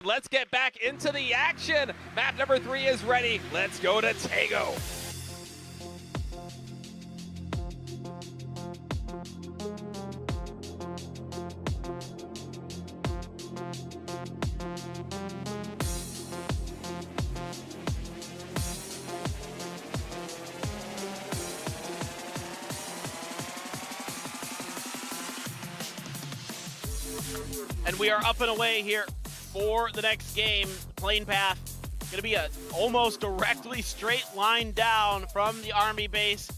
Let's get back into the action. Map number 3 is ready. Let's go to TAEGO. And we are up and away here for the next game. Plane path going to be a almost directly straight line down from the army base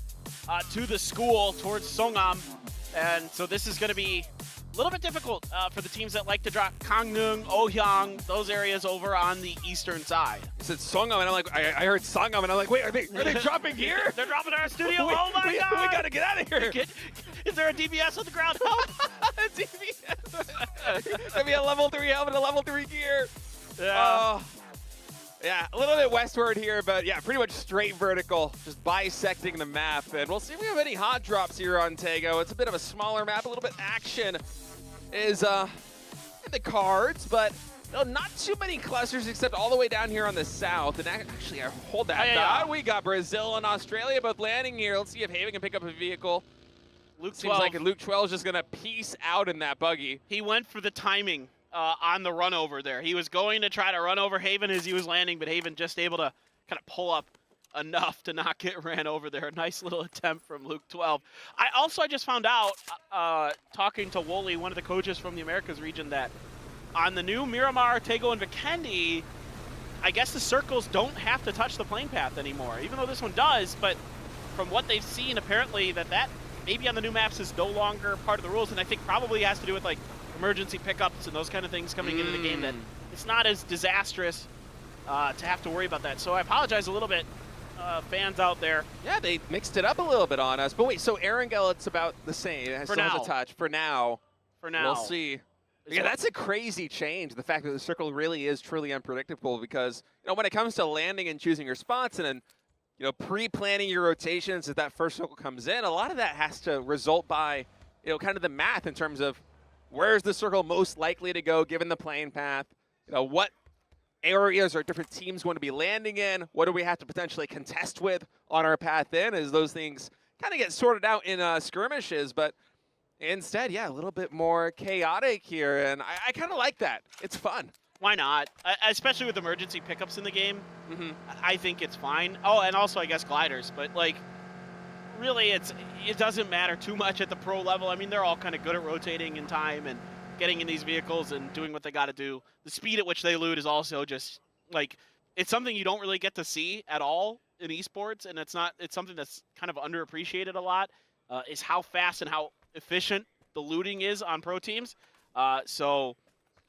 to the school towards Songam. And so this is going to be a little bit difficult for the teams that like to drop Gangneung, Ohyang, those areas over on the eastern side. You said Songam, and I'm like, I heard Songam, and I'm like, wait, are they dropping here? They're dropping our studio. Wait, Oh my God! We gotta get out of here. Is there a DBS on the ground? Help! DBS. Gonna be a level 3 helmet, a level 3 gear. Yeah. Yeah, a little bit westward here, but yeah, pretty much straight vertical, just bisecting the map. And we'll see if we have any hot drops here on TAEGO. It's a bit of a smaller map, a little bit action is in the cards, but not too many clusters except all the way down here on the south. And actually, I hold that thought. We got Brazil and Australia both landing here. Let's see if Haven can pick up a vehicle. Luke Seems like Luke 12 is just going to peace out in that buggy. He went for the timing on the run over there. He was going to try to run over Haven as he was landing, but Haven just able to kind of pull up enough to not get ran over there. A nice little attempt from Luke 12. I just found out, talking to Wooly, one of the coaches from the Americas region, that on the new Miramar, TAEGO, and Vikendi, I guess the circles don't have to touch the plane path anymore, even though this one does. But from what they've seen, apparently that maybe on the new maps is no longer part of the rules, and I think probably has to do with like emergency pickups and those kind of things coming into the game, that it's not as disastrous to have to worry about that. So I apologize a little bit, fans out there. Yeah, they mixed it up a little bit on us. But wait, so Erangel, it's about the same. It still has a touch for now. For now. We'll see. Yeah, that's a crazy change. The fact that the circle really is truly unpredictable, because when it comes to landing and choosing your spots and then pre-planning your rotations as that first circle comes in, a lot of that has to result by kind of the math in terms of where's the circle most likely to go given the plane path, what areas are different teams going to be landing in, what do we have to potentially contest with on our path in, as those things kind of get sorted out in skirmishes. But instead, yeah, a little bit more chaotic here, and I kind of like that. It's fun. Why not? Especially with emergency pickups in the game. I think it's fine. Oh, and also I guess gliders, but like really it doesn't matter too much at the pro level. I mean, they're all kind of good at rotating in time and getting in these vehicles and doing what they got to do. The speed at which they loot is also just like, it's something you don't really get to see at all in esports, and it's something that's kind of underappreciated a lot, is how fast and how efficient the looting is on pro teams. So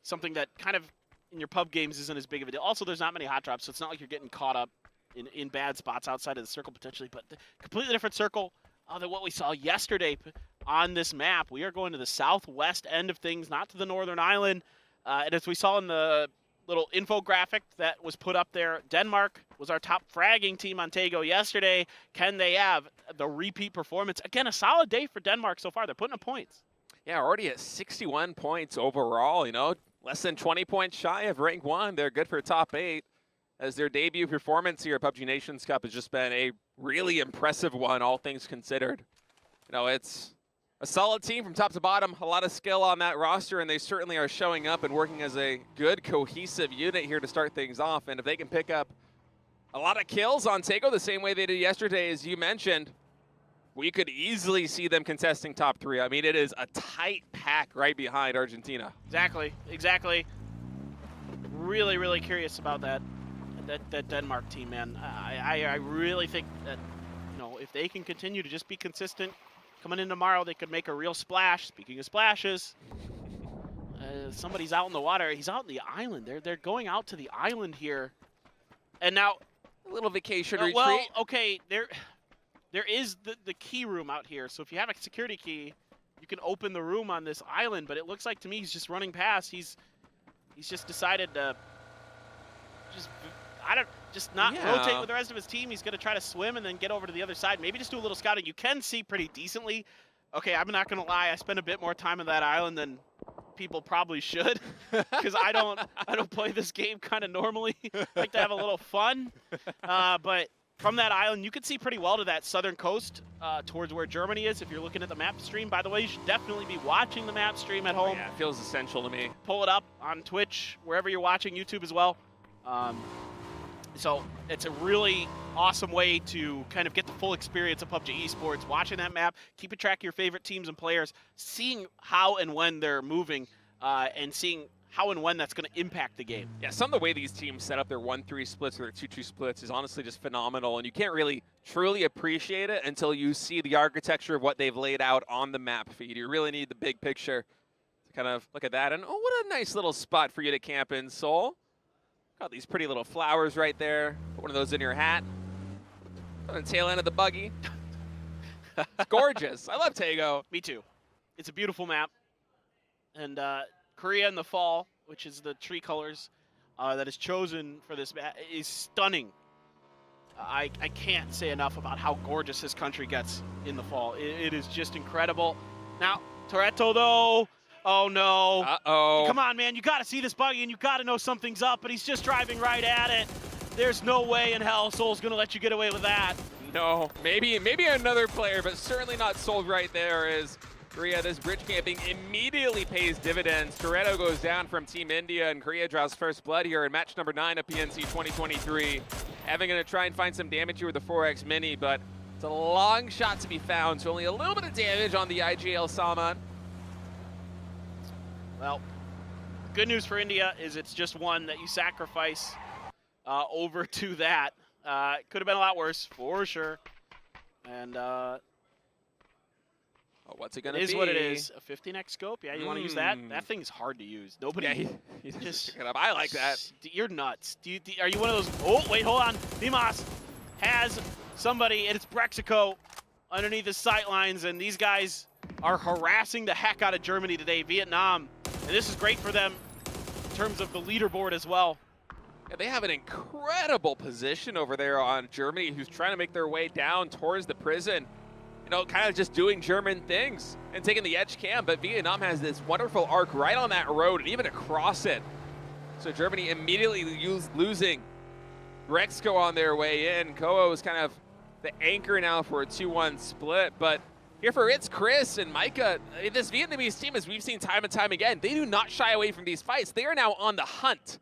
something that kind of in your pub games isn't as big of a deal. Also, there's not many hot drops, so it's not like you're getting caught up in bad spots outside of the circle potentially, but completely different circle than what we saw yesterday on this map. We are going to the southwest end of things, not to the northern island. And as we saw in the little infographic that was put up there, Denmark was our top fragging team on TAEGO yesterday. Can they have the repeat performance? Again, a solid day for Denmark so far. They're putting up points. Yeah, already at 61 points overall, less than 20 points shy of rank 1. They're good for top 8. As their debut performance here at PUBG Nations Cup has just been a really impressive one, all things considered. It's a solid team from top to bottom, a lot of skill on that roster, and they certainly are showing up and working as a good, cohesive unit here to start things off. And if they can pick up a lot of kills on TAEGO the same way they did yesterday, as you mentioned, we could easily see them contesting top 3. I mean, it is a tight pack right behind Argentina. Exactly. Really, really curious about that Denmark team, man. I really think that, if they can continue to just be consistent coming in tomorrow, they could make a real splash. Speaking of splashes, somebody's out in the water. He's out in the island. They're going out to the island here. And now a little vacation retreat. Well, okay, there is the key room out here. So if you have a security key, you can open the room on this island, but it looks like to me he's just running past. He's just decided to not rotate with the rest of his team. He's going to try to swim and then get over to the other side. Maybe just do a little scouting. You can see pretty decently. Okay, I'm not going to lie. I spent a bit more time on that island than people probably should, because I don't play this game kind of normally. I like to have a little fun, but from that island, you can see pretty well to that southern coast towards where Germany is if you're looking at the map stream. By the way, you should definitely be watching the map stream at home. Yeah, it feels essential to me. Pull it up on Twitch, wherever you're watching, YouTube as well. So it's a really awesome way to kind of get the full experience of PUBG Esports, watching that map, keeping track of your favorite teams and players, seeing how and when they're moving, and seeing how and when that's going to impact the game. Yeah, some of the way these teams set up their 1-3 splits or their 2-2 splits is honestly just phenomenal, and you can't really truly appreciate it until you see the architecture of what they've laid out on the map feed. You really need the big picture to kind of look at that. And oh, what a nice little spot for you to camp in, Soul. Got these pretty little flowers right there. Put one of those in your hat. On the tail end of the buggy. It's gorgeous. I love TAEGO. Me too. It's a beautiful map. And Korea in the fall, which is the tree colors that is chosen for this map, is stunning. I can't say enough about how gorgeous this country gets in the fall. It is just incredible. Now, Toretto, though. Oh, no. Uh-oh. Come on, man. You got to see this buggy, and you got to know something's up, but he's just driving right at it. There's no way in hell Soul's going to let you get away with that. No. Maybe another player, but certainly not Soul right there is Korea. This bridge camping immediately pays dividends. Toretto goes down from Team India, and Korea draws first blood here in match number 9 of PNC 2023. Evan going to try and find some damage here with the 4X Mini, but it's a long shot to be found, so only a little bit of damage on the IGL Salman. Well, good news for India is it's just one that you sacrifice over to that. It could have been a lot worse, for sure. And what's it going to be? It is what it is. A 15x scope? Yeah, you want to use that? That thing's hard to use. Nobody. Yeah, he just pick it up. I like that. You're nuts. Are you one of those? Oh, wait, hold on. Dimas has somebody, and it's Brexico underneath the sight lines, and these guys are harassing the heck out of Germany today, Vietnam. And this is great for them in terms of the leaderboard as well. Yeah, they have an incredible position over there on Germany, who's trying to make their way down towards the prison. You know, kind of just doing German things and taking the edge cam, but Vietnam has this wonderful arc right on that road and even across it. So Germany immediately losing Rexco on their way in. Koa is kind of the anchor now for a 2-1 split, but here for it's Chris and Micah. This Vietnamese team, as we've seen time and time again, they do not shy away from these fights. They are now on the hunt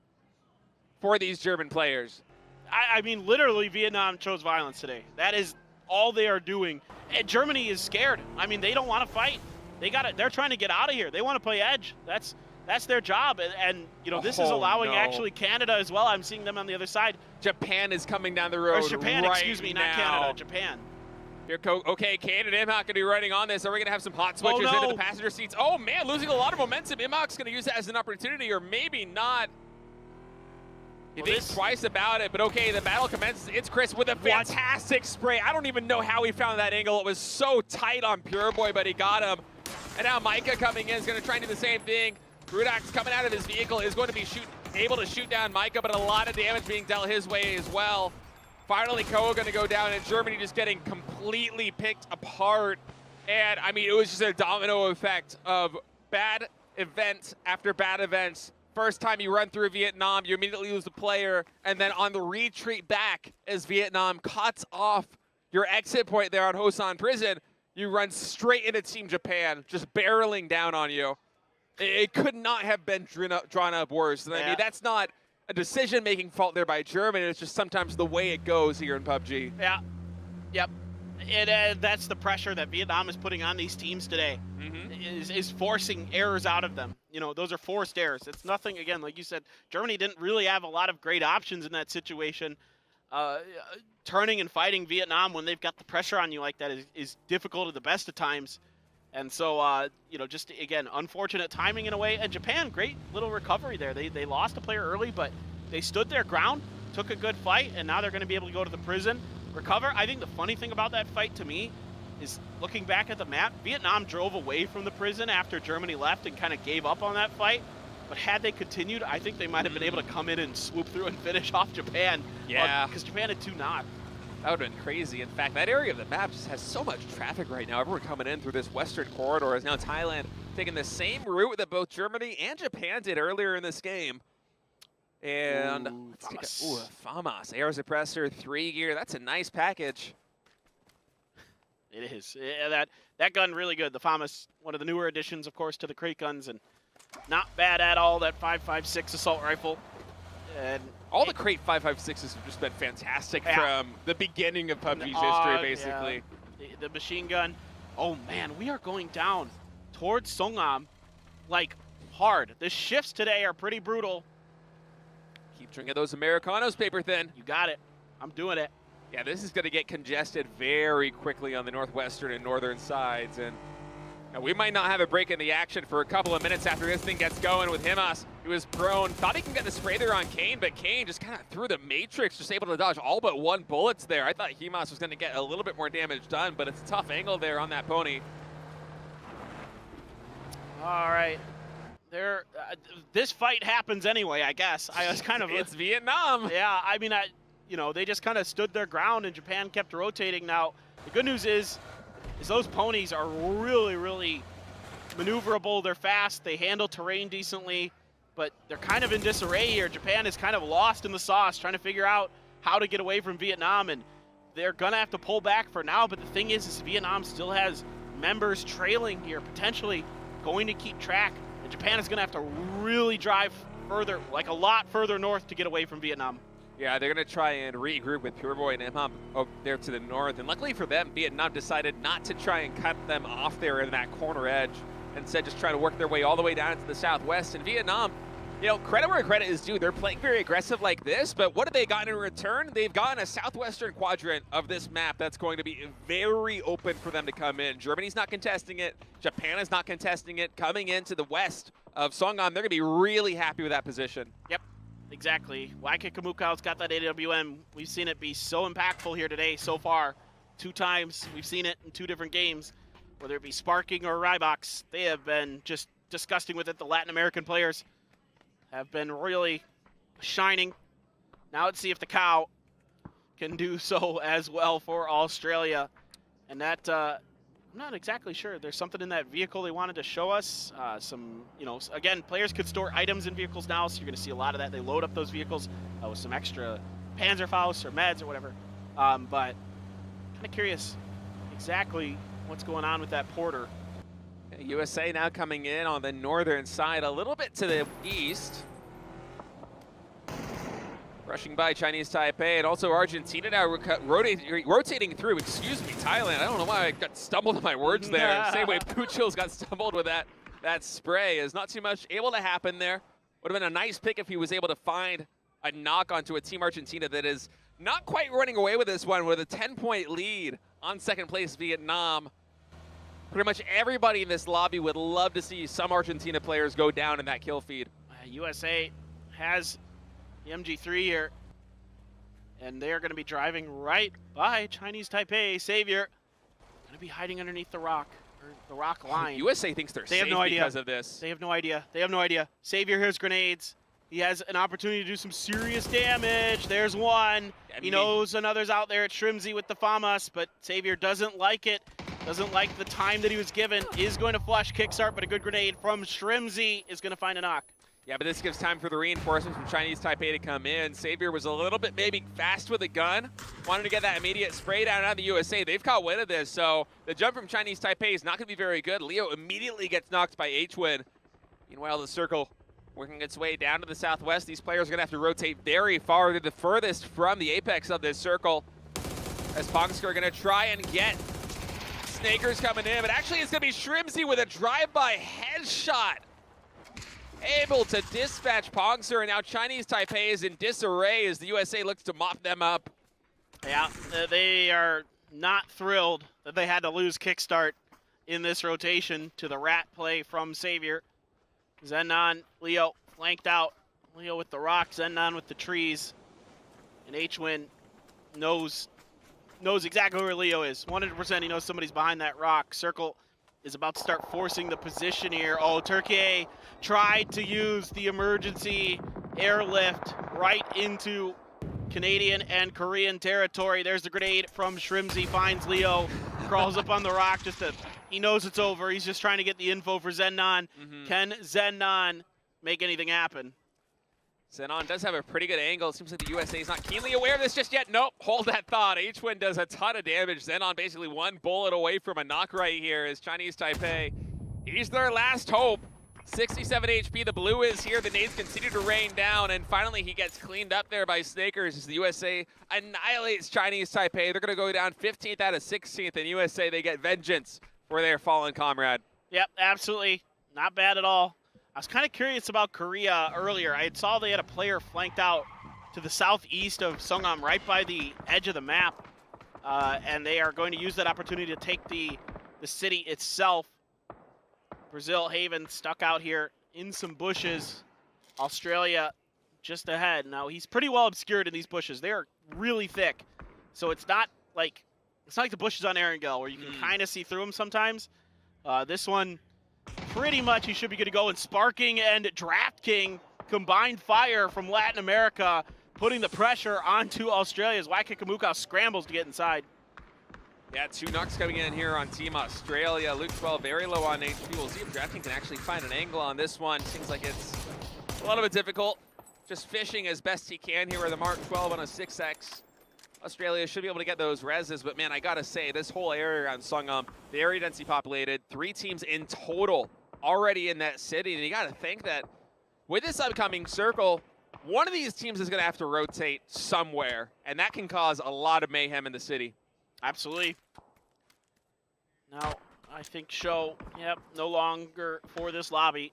for these German players. I mean, literally, Vietnam chose violence today. That is all they are doing. And Germany is scared. I mean, they don't want to fight. They're trying to get out of here. They want to play edge. That's their job. And you know, this is allowing actually Canada as well. I'm seeing them on the other side. Japan is coming down the road. Or Japan, right excuse me, not Canada, Japan. Here, okay, Canada Imhak going to be running on this. Are we going to have some hot switches into the passenger seats? Oh, man, losing a lot of momentum. Imhak's going to use that as an opportunity, or maybe not. He thinks twice about it, but okay, the battle commences. It's Chris with a fantastic spray. I don't even know how he found that angle. It was so tight on Pure Boy, but he got him. And now Micah coming in is going to try and do the same thing. Rudak's coming out of his vehicle, is going to be able to shoot down Micah, but a lot of damage being dealt his way as well. Finally, Koa going to go down, and Germany just getting completely picked apart. And, I mean, it was just a domino effect of bad events after bad events. First time you run through Vietnam, you immediately lose the player, and then on the retreat back, as Vietnam cuts off your exit point there on Hosan Prison, you run straight into Team Japan, just barreling down on you. It could not have been drawn up worse. I mean, that's not a decision-making fault there by Germany. It's just sometimes the way it goes here in PUBG. Yeah. Yep. And that's the pressure that Vietnam is putting on these teams today. Is forcing errors out of them. You know, those are forced errors. It's nothing, again, like you said, Germany didn't really have a lot of great options in that situation. Turning and fighting Vietnam when they've got the pressure on you like that is difficult at the best of times. And so, you know, just, again, unfortunate timing in a way. And Japan, great little recovery there. They lost a player early, but they stood their ground, took a good fight, and now they're going to be able to go to the prison, recover. I think the funny thing about that fight to me is looking back at the map, Vietnam drove away from the prison after Germany left and kind of gave up on that fight. But had they continued, I think they might have been able to come in and swoop through and finish off Japan. Yeah. Because Japan had 2 knots. That would have been crazy. In fact, that area of the map just has so much traffic right now. Everyone coming in through this western corridor as now Thailand taking the same route that both Germany and Japan did earlier in this game. And FAMAS, air suppressor, 3 gear. That's a nice package. It is. Yeah, that gun really good. The FAMAS, one of the newer additions, of course, to the crate guns, and not bad at all. That 5.56 assault rifle. And all the crate 5.56s have just been fantastic from the beginning of PUBG's history, basically. Yeah. The machine gun. Oh man, we are going down towards Songam like hard. The shifts today are pretty brutal. Keep drinking those Americanos, paper thin. You got it. I'm doing it. Yeah, this is going to get congested very quickly on the northwestern and northern sides, and we might not have a break in the action for a couple of minutes after this thing gets going with Himas. He was prone, thought he can get the spray there on Kane, but Kane just kind of threw the Matrix, just able to dodge all but 1 bullets there. I thought Himas was going to get a little bit more damage done, but it's a tough angle there on that pony. All right. This fight happens anyway, I guess. I was kind of... It's Vietnam. Yeah, I mean, they just kind of stood their ground and Japan kept rotating. Now, the good news is those ponies are really, really maneuverable. They're fast. They handle terrain decently, but they're kind of in disarray here. Japan is kind of lost in the sauce, trying to figure out how to get away from Vietnam, and they're going to have to pull back for now. But the thing is Vietnam still has members trailing here, potentially going to keep track, and Japan is going to have to really drive further, like a lot further north to get away from Vietnam. Yeah, they're going to try and regroup with Pureboy and Imham over there to the north. And luckily for them, Vietnam decided not to try and cut them off there in that corner edge. Instead, just try to work their way all the way down to the southwest. And Vietnam, credit where credit is due. They're playing very aggressive like this, but what have they gotten in return? They've gotten a southwestern quadrant of this map that's going to be very open for them to come in. Germany's not contesting it. Japan is not contesting it. Coming into the west of Songam, they're going to be really happy with that position. Yep. Exactly. Waika Kamukau's got that AWM. We've seen it be so impactful here today so far. 2 times. We've seen it in 2 different games. Whether it be Sparking or Rybox, they have been just disgusting with it. The Latin American players have been really shining. Now let's see if the cow can do so as well for Australia. And that, I'm not exactly sure. There's something in that vehicle they wanted to show us. Again, players could store items in vehicles now, so you're going to see a lot of that. They load up those vehicles with some extra Panzerfaust or meds or whatever. But kind of curious exactly what's going on with that Porter. USA now coming in on the northern side, a little bit to the east. Rushing by Chinese Taipei, and also Argentina now rotating through, Thailand. I don't know why I got stumbled on my words there. Same way Puchil's got stumbled with that spray. Is not too much able to happen there. Would have been a nice pick if he was able to find a knock onto a Team Argentina that is not quite running away with this one with a 10-point lead on second place Vietnam. Pretty much everybody in this lobby would love to see some Argentina players go down in that kill feed. USA has the MG3 here, and they're going to be driving right by Chinese Taipei. Savior going to be hiding underneath the rock, or the rock line. USA thinks they're safe because of this. They have no idea. They have no idea. Savior here's grenades. He has an opportunity to do some serious damage. There's one. He knows another's out there at Shrimsy with the FAMAS, but Savior doesn't like it. Doesn't like the time that he was given. Is going to flush kickstart, but a good grenade from Shrimsy is going to find a knock. Yeah, but this gives time for the reinforcements from Chinese Taipei to come in. Savior was a little bit maybe fast with a gun. Wanted to get that immediate spray down out of the USA. They've caught wind of this, so the jump from Chinese Taipei is not going to be very good. Leo immediately gets knocked by H-Win. Meanwhile, the circle working its way down to the southwest. These players are going to have to rotate very far. They're the furthest from the apex of this circle. As Pongsker are going to try and get Snakers coming in, but actually it's going to be Shrimsy with a drive-by headshot. Able to dispatch Pongser, and now Chinese Taipei is in disarray as the USA looks to mop them up. Yeah, they are not thrilled that they had to lose kickstart in this rotation to the rat play from Savior. Zenon, Leo flanked out. Leo with the rock, Zenon with the trees. And H-Win knows exactly where Leo is. 100% he knows somebody's behind that rock. Circle is about to start forcing the position here. Oh, TURKIYE tried to use the emergency airlift right into Canadian and Korean territory. There's the grenade from Shrimsy, finds Leo, crawls up on the rock just to He knows it's over. He's just trying to get the info for Zenon. Can Zenon make anything happen? Zenon does have a pretty good angle. Seems like the USA is not keenly aware of this just yet. Nope, hold that thought. H-Win does a ton of damage. Zenon basically one bullet away from a knock right here as Chinese Taipei. He's their last hope. 67 HP, the blue is here. The nades continue to rain down, and finally he gets cleaned up there by Snakers as the USA annihilates Chinese Taipei. They're gonna go down 15th out of 16th, and USA, they get vengeance for their fallen comrade. Yep, absolutely. Not bad at all. I was kind of curious about Korea earlier. I saw they had a player flanked out to the southeast of Sungam, right by the edge of the map, and they are going to use that opportunity to take the city itself. Brazil Haven stuck out here in some bushes. Australia just ahead. Now, he's pretty well obscured in these bushes. They are really thick, so it's not like the bushes on Erangel where you can kind of see through them sometimes. This one, pretty much he should be good to go. And Sparking and Draft King combined fire from Latin America, putting the pressure onto Australia's Waikikamuka scrambles to get inside. Yeah, 2 knocks coming in here on Team Australia. Luke 12 very low on HP. We'll see if Draft King can actually find an angle on this one. Seems like it's a little bit difficult. Just fishing as best he can here with a Mark 12 on a 6X. Australia should be able to get those reses, but man, I gotta say, this whole area around Sungam, very densely populated. 3 teams in total already in that city, and you gotta think that with this upcoming circle, one of these teams is gonna have to rotate somewhere, and that can cause a lot of mayhem in the city. Absolutely. Now, I think Show, yep, no longer for this lobby.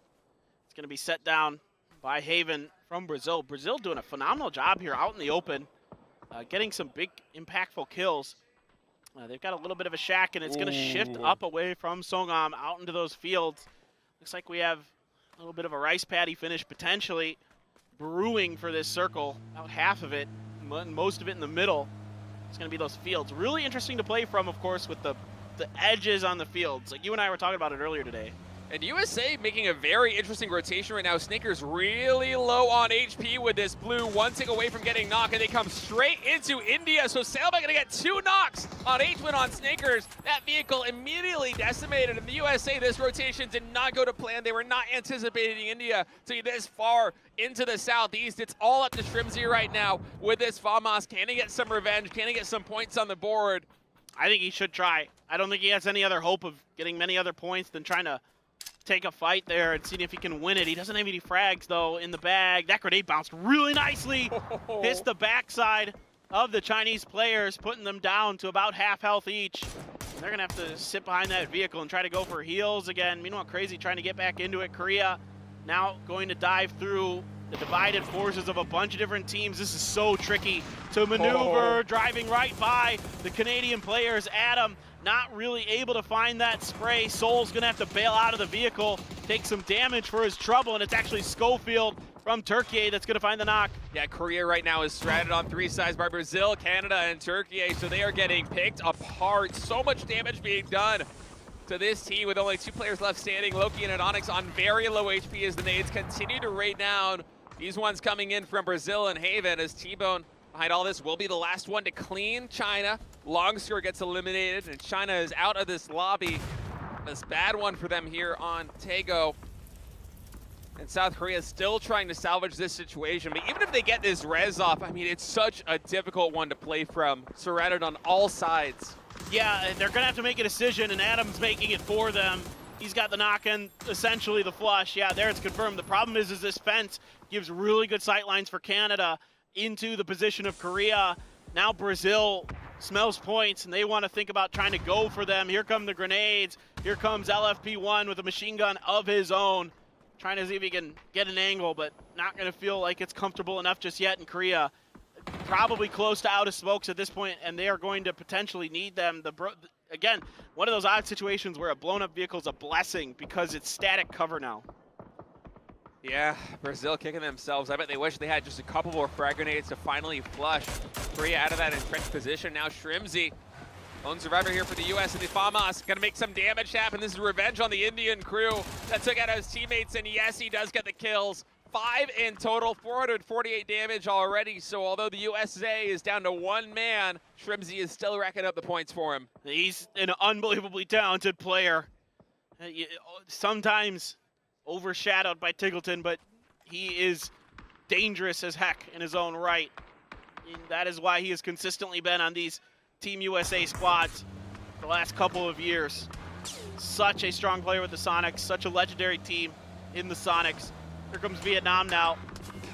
It's gonna be set down by Haven from Brazil. Brazil doing a phenomenal job here out in the open. Getting some big, impactful kills. They've got a little bit of a shack, and it's going to shift up away from Songam out into those fields. Looks like we have a little bit of a rice paddy finish potentially brewing for this circle. About half of it, most of it in the middle. It's going to be those fields. Really interesting to play from, of course, with the edges on the fields. Like you and I were talking about it earlier today. And USA making a very interesting rotation right now. Snakers really low on HP with this blue. 1 tick away from getting knocked, and they come straight into India. So Sailback gonna get 2 knocks on H-Win on Snakers. That vehicle immediately decimated. And the USA, this rotation did not go to plan. They were not anticipating India to be this far into the southeast. It's all up to Shrimsy right now with this FAMAS. Can he get some revenge? Can he get some points on the board? I think he should try. I don't think he has any other hope of getting many other points than trying to take a fight there and seeing if he can win it. He doesn't have any frags, though, in the bag. That grenade bounced really nicely. Hits the backside of the Chinese players, putting them down to about half health each. And they're going to have to sit behind that vehicle and try to go for heals again. Meanwhile, Crazy trying to get back into it. Korea now going to dive through the divided forces of a bunch of different teams. This is so tricky to maneuver, driving right by the Canadian players. Adam not really able to find that spray. Soul's gonna have to bail out of the vehicle, take some damage for his trouble, and it's actually Schofield from TURKIYE that's gonna find the knock. Yeah, Korea right now is stranded on 3 sides by Brazil, Canada, and TURKIYE, so they are getting picked apart. So much damage being done to this team with only 2 players left standing. Loki and Adonix on very low HP as the nades continue to rain down. These ones coming in from Brazil and Haven as T-Bone behind all this will be the last one to clean China. Longscore gets eliminated, and China is out of this lobby. This bad one for them here on TAEGO. And South Korea is still trying to salvage this situation. But even if they get this res off, I mean, it's such a difficult one to play from. Surrounded on all sides. Yeah, they're going to have to make a decision, and Adam's making it for them. He's got the knock and essentially the flush. Yeah, there it's confirmed. The problem is this fence gives really good sight lines for Canada into the position of Korea. Now Brazil smells points, and they want to think about trying to go for them. Here come the grenades. Here comes LFP1 with a machine gun of his own, trying to see if he can get an angle, but not going to feel like it's comfortable enough just yet in Korea. Probably close to out of smokes at this point, and they are going to potentially need them. Again, one of those odd situations where a blown-up vehicle is a blessing because it's static cover now. Yeah, Brazil kicking themselves. I bet they wish they had just a couple more frag grenades to finally flush Korea out of that entrenched position. Now Shrimsy, lone survivor here for the US, and the FAMAS gonna make some damage happen. This is revenge on the Indian crew that took out his teammates, and yes, he does get the kills. 5 in total, 448 damage already. So although the USA is down to 1 man, Shrimsy is still racking up the points for him. He's an unbelievably talented player. Sometimes overshadowed by Tiggleton, but he is dangerous as heck in his own right. And that is why he has consistently been on these Team USA squads for the last couple of years. Such a strong player with the Sonics, such a legendary team in the Sonics. Here comes Vietnam now.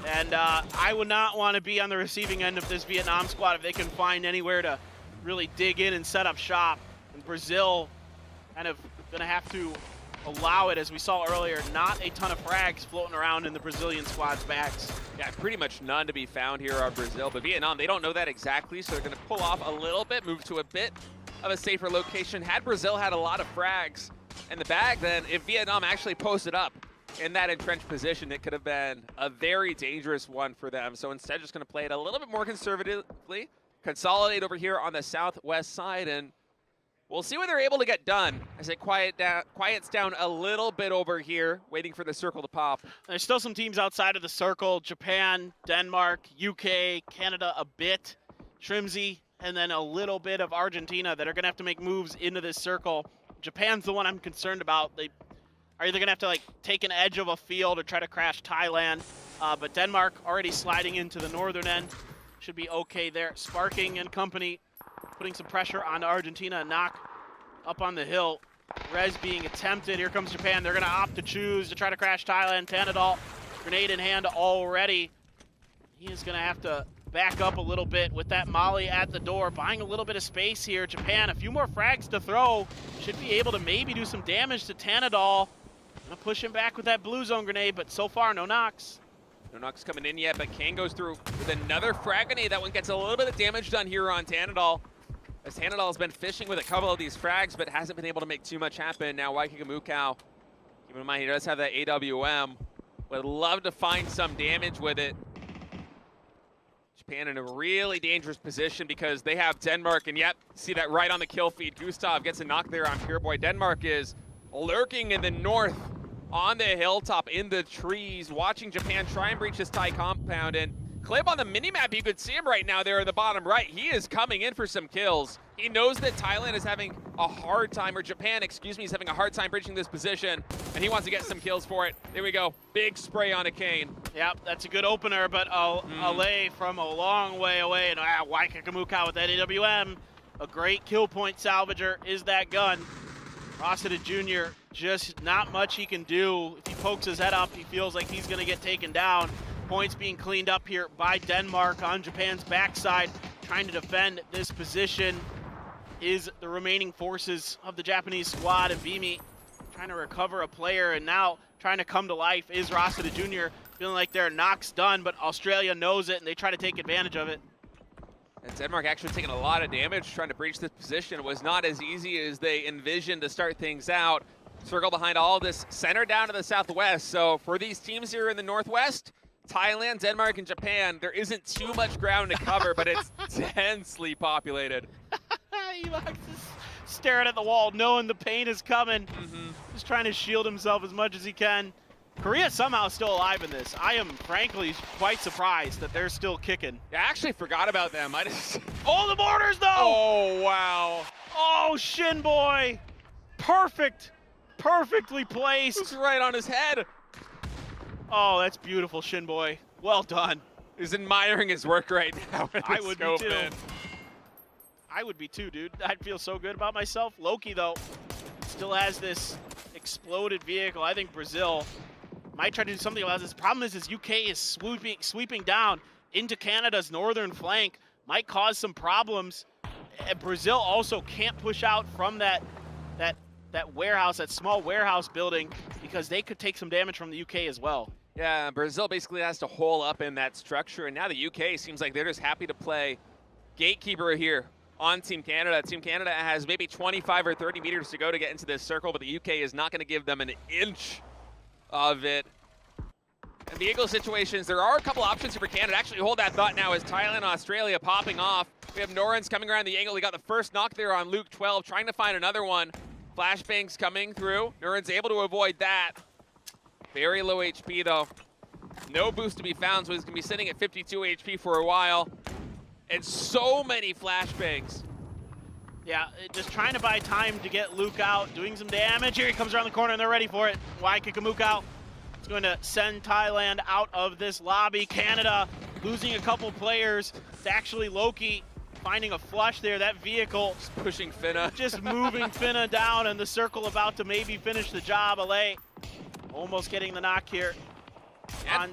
And I would not want to be on the receiving end of this Vietnam squad if they can find anywhere to really dig in and set up shop. And Brazil kind of going to have to allow it, as we saw earlier. Not a ton of frags floating around in the Brazilian squad's backs. Yeah, pretty much none to be found here on Brazil. But Vietnam, they don't know that exactly, so they're going to pull off a little bit, move to a bit of a safer location. Had Brazil had a lot of frags in the bag, then if Vietnam actually posted up in that entrenched position, it could have been a very dangerous one for them. So instead, just going to play it a little bit more conservatively, consolidate over here on the southwest side, and we'll see what they're able to get done as it quiets down a little bit over here, waiting for the circle to pop. There's still some teams outside of the circle: Japan, Denmark, UK, Canada a bit, Trimsy, and then a little bit of Argentina that are going to have to make moves into this circle. Japan's the one I'm concerned about. They are either going to have to like take an edge of a field or try to crash Thailand, but Denmark already sliding into the northern end. Should be okay there. Sparking and company putting some pressure on Argentina. Knock up on the hill. Res being attempted. Here comes Japan. They're going to opt to choose to try to crash Thailand. Tanadol, grenade in hand already. He is going to have to back up a little bit with that Molly at the door, buying a little bit of space here. Japan, a few more frags to throw. Should be able to maybe do some damage to Tanadol. Gonna push him back with that blue zone grenade, but so far, no knocks. No knocks coming in yet, but Kane goes through with another frag grenade. That one gets a little bit of damage done here on Tanadol, as Tanadol has been fishing with a couple of these frags, but hasn't been able to make too much happen. Now Waikakamukau, keep in mind he does have that AWM. Would love to find some damage with it. Japan in a really dangerous position because they have Denmark, and yep, see that right on the kill feed. Gustav gets a knock there on Pure Boy. Denmark is lurking in the north on the hilltop in the trees, watching Japan try and breach this Thai compound. And Clip on the minimap, you could see him right now there in the bottom right. He is coming in for some kills. He knows that Thailand is having a hard time, or Japan, excuse me, is having a hard time breaching this position, and he wants to get some kills for it. There we go. Big spray on a Kane. Yep, that's a good opener, but Ale from a long way away, and Waikakamukau with that AWM. A great kill point salvager is that gun. Rossiter Jr., just not much he can do. If he pokes his head up, he feels like he's going to get taken down. Points being cleaned up here by Denmark on Japan's backside, trying to defend this position is the remaining forces of the Japanese squad, and Vimy trying to recover a player, and now trying to come to life is Rossiter Jr., feeling like their knock's done, but Australia knows it, and they try to take advantage of it. And Denmark actually taking a lot of damage trying to breach this position. It was not as easy as they envisioned to start things out. Circle behind all of this, center down to the southwest. So for these teams here in the northwest, Thailand, Denmark, and Japan, there isn't too much ground to cover, but it's densely populated. Evox is staring at the wall, knowing the pain is coming. Just trying to shield himself as much as he can. Korea somehow still alive in this. I am frankly quite surprised that they're still kicking. I actually forgot about them. Oh, the borders though! Oh, wow. Oh, Shin Boy. Perfectly placed. It's right on his head. Oh, that's beautiful, Shin Boy. Well done. He's admiring his work right now. I would be too. I would be too, dude. I'd feel so good about myself. Loki, though, still has this exploded vehicle. I think Brazil might try to do something about this. The problem is UK is sweeping down into Canada's northern flank. Might cause some problems. Brazil also can't push out from that warehouse, that small warehouse building, because they could take some damage from the UK as well. Yeah, Brazil basically has to hole up in that structure, and now the UK seems like they're just happy to play gatekeeper here on Team Canada. Team Canada has maybe 25 or 30 meters to go to get into this circle, but the UK is not going to give them an inch of it. And the Eagle situations, there are a couple options here for Canada. Actually, hold that thought now as Thailand and Australia popping off. We have Norrens coming around the angle. He got the first knock there on Luke 12, trying to find another one. Flashbangs coming through. Norrens able to avoid that. Very low HP, though. No boost to be found, so he's going to be sitting at 52 HP for a while. And so many flashbangs. Yeah, just trying to buy time to get Luke out, doing some damage. Here he comes around the corner, and they're ready for it. Why kick Mook out? It's going to send Thailand out of this lobby. Canada losing a couple players. It's actually Loki finding a flush there. That vehicle just pushing Finna. Just moving Finna down, and the circle about to maybe finish the job. LA almost getting the knock here. On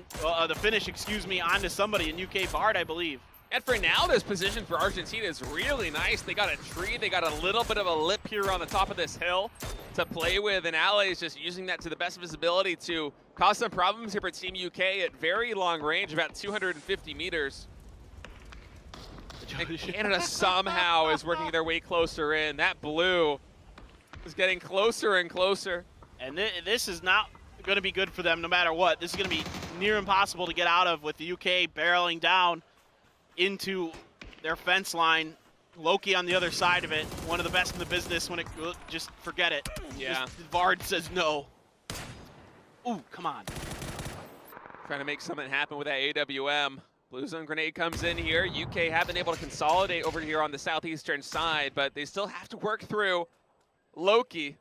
the finish, excuse me, onto somebody in UK Bard, I believe. And for now, this position for Argentina is really nice. They got a tree, they got a little bit of a lip here on the top of this hill to play with, and LA is just using that to the best of his ability to cause some problems here for Team UK at very long range, about 250 meters. And Canada somehow is working their way closer in. That blue is getting closer and closer. And this is not going to be good for them no matter what. This is going to be near impossible to get out of with the UK barreling down into their fence line. Loki on the other side of it, one of the best in the business when it, just forget it. Yeah. Vard says no. Ooh, come on. Trying to make something happen with that AWM. Blue zone grenade comes in here. UK have been able to consolidate over here on the southeastern side, but they still have to work through Loki.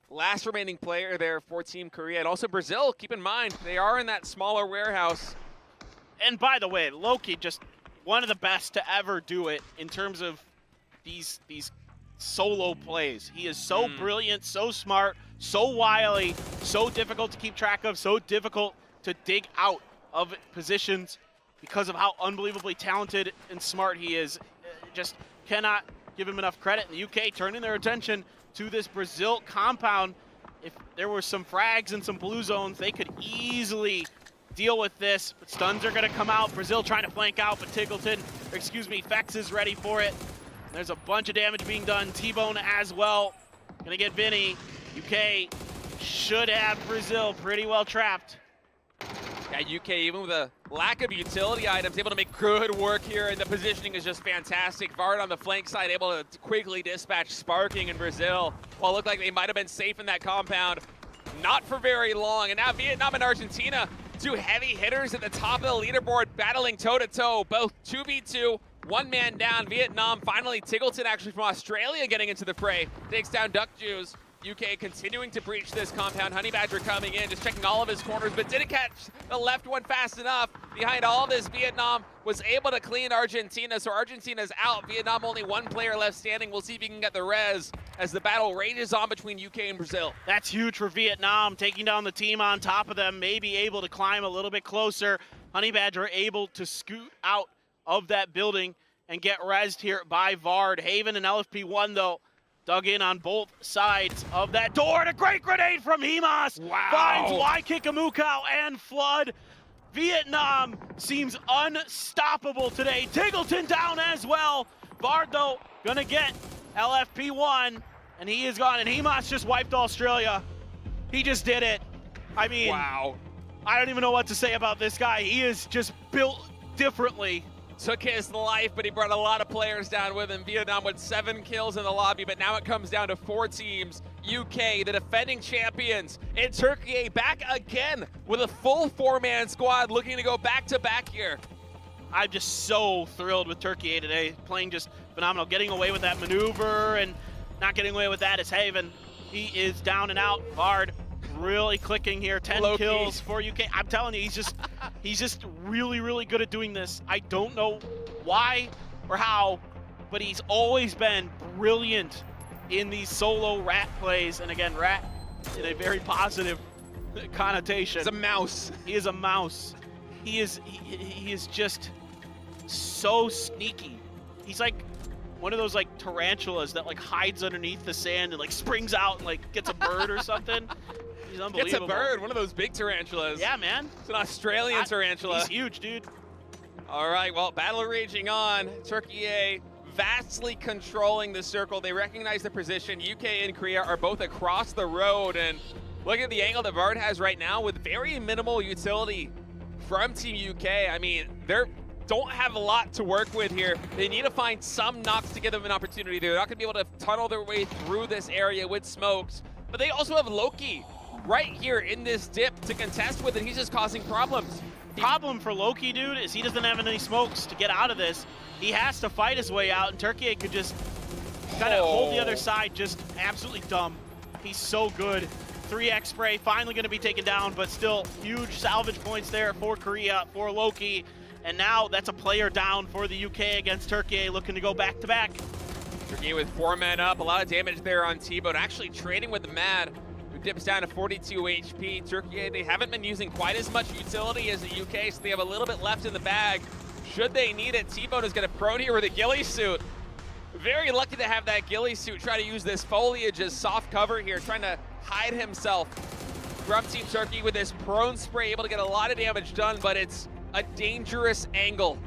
Last remaining player there for Team Korea. And also Brazil, keep in mind, they are in that smaller warehouse. And by the way, Loki just one of the best to ever do it in terms of these solo plays. He is so brilliant, so smart, so wily, so difficult to keep track of, so difficult to dig out of positions because of how unbelievably talented and smart he is. Just cannot give him enough credit. And the UK turning their attention to this Brazil compound. If there were some frags and some blue zones, they could easily deal with this, but stuns are gonna come out. Brazil trying to flank out, but Fex is ready for it. There's a bunch of damage being done. T-Bone as well. Gonna get Vinny. UK should have Brazil pretty well trapped. Yeah, UK, even with a lack of utility items, able to make good work here, and the positioning is just fantastic. Vard on the flank side, able to quickly dispatch Sparking in Brazil. While it looked like they might have been safe in that compound, not for very long. And now Vietnam and Argentina, two heavy hitters at the top of the leaderboard, battling toe-to-toe, both 2v2, one man down. Vietnam, finally Tiggleton actually from Australia getting into the fray, takes down Duck Juice. UK continuing to breach this compound. Honey Badger coming in, just checking all of his corners, but didn't catch the left one fast enough. Behind all this, Vietnam was able to clean Argentina, so Argentina's out. Vietnam only one player left standing. We'll see if he can get the res as the battle rages on between UK and Brazil. That's huge for Vietnam, taking down the team on top of them, maybe able to climb a little bit closer. Honey Badger able to scoot out of that building and get rezzed here by Vard. Haven and LFP1, though, dug in on both sides of that door, and a great grenade from Himas. Wow. Finds Waikikimukau and Flood. Vietnam seems unstoppable today. Tiggleton down as well. Vard, though, gonna get LFP1, and he is gone, and Himas just wiped Australia. He just did it. I mean, wow. I don't even know what to say about this guy. He is just built differently. Took his life, but he brought a lot of players down with him. Vietnam with 7 kills in the lobby, but now it comes down to 4 teams. UK, the defending champions, and Turkey back again with a full 4-man squad looking to go back-to-back here. I'm just so thrilled with Turkey today, playing just phenomenal. Getting away with that maneuver and not getting away with that is Haven. He is down and out. Vard really clicking here. 10 Loki. kills for UK. I'm telling you, he's just really, really good at doing this. I don't know why or how, but he's always been brilliant in these solo rat plays. And again, rat in a very positive connotation. He's a mouse. He is a mouse. He is just so sneaky. He's like one of those like tarantulas that like hides underneath the sand and like springs out and like gets a bird or something. He's unbelievable. Gets a bird, one of those big tarantulas. Yeah, man. It's an Australian tarantula. He's huge, dude. All right, well, battle raging on. Turkey vastly controlling the circle. They recognize the position. UK and Korea are both across the road, and look at the angle that Vard has right now with very minimal utility from Team UK. I mean, they don't have a lot to work with here. They need to find some knocks to give them an opportunity. They're not going to be able to tunnel their way through this area with smokes, but they also have Loki right here in this dip to contest with, and he's just causing problems. Problem for Loki, dude, is he doesn't have any smokes to get out of this. He has to fight his way out, and Turkey could just Gotta hold the other side, just absolutely dumb. He's so good. 3x spray, finally gonna be taken down, but still huge salvage points there for Korea, for Loki. And now that's a player down for the UK against Turkey, looking to go back-to-back. Turkey with 4 men up, a lot of damage there on T-Bone, actually trading with the Mad, who dips down to 42 HP. Turkey, they haven't been using quite as much utility as the UK, so they have a little bit left in the bag. Should they need it, T-Bone is gonna prone here with a ghillie suit. Very lucky to have that ghillie suit, try to use this foliage as soft cover here, trying to hide himself from Team Turkey with this prone spray, able to get a lot of damage done, but it's a dangerous angle.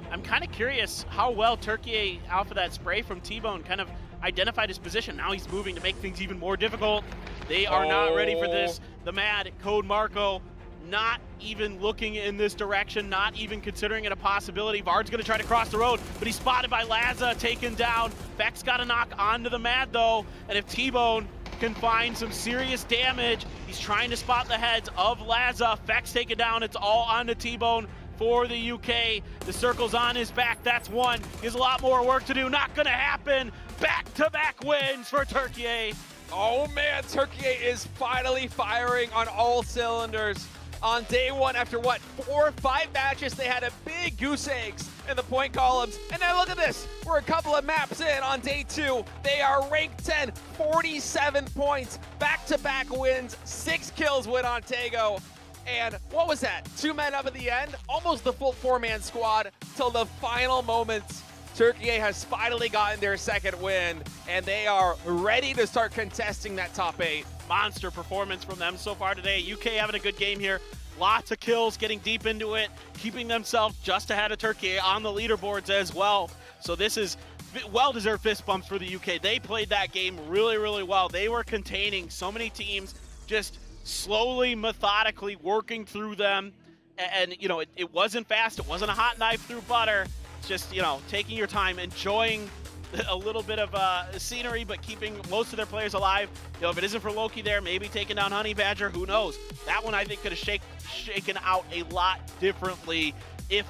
I'm kind of curious how well Turkey, off of that spray from T-Bone, kind of identified his position. Now he's moving to make things even more difficult. They are not ready for this. The Mad, Code Marco, not even looking in this direction, not even considering it a possibility. Vard's gonna try to cross the road, but he's spotted by Laza, taken down. Vex got a knock onto the Mad though, and if T-Bone can find some serious damage, he's trying to spot the heads of Laza. Vex taken down, it's all onto T-Bone for the UK. The circle's on his back, that's one. He has a lot more work to do, not gonna happen. Back-to-back wins for Turkey. Oh man, Turkey is finally firing on all cylinders. On day one, after what, 4 or 5 matches, they had a big goose eggs in the point columns. And now look at this, we're a couple of maps in on day 2. They are ranked 10, 47 points, back-to-back wins, 6 kills win on TAEGO. And what was that, 2 men up at the end? Almost the full 4-man squad till the final moments. Turkey has finally gotten their second win, and they are ready to start contesting that top 8. Monster performance from them so far today. UK having a good game here. Lots of kills, getting deep into it, keeping themselves just ahead of Turkey on the leaderboards as well. So this is well-deserved fist bumps for the UK. They played that game really, really well. They were containing so many teams, just slowly, methodically working through them. And you know, it wasn't fast. It wasn't a hot knife through butter. It's just, you know, taking your time, enjoying a little bit of scenery, but keeping most of their players alive. You know, if it isn't for Loki there, maybe taking down Honey Badger, who knows? That one I think could have shaken out a lot differently if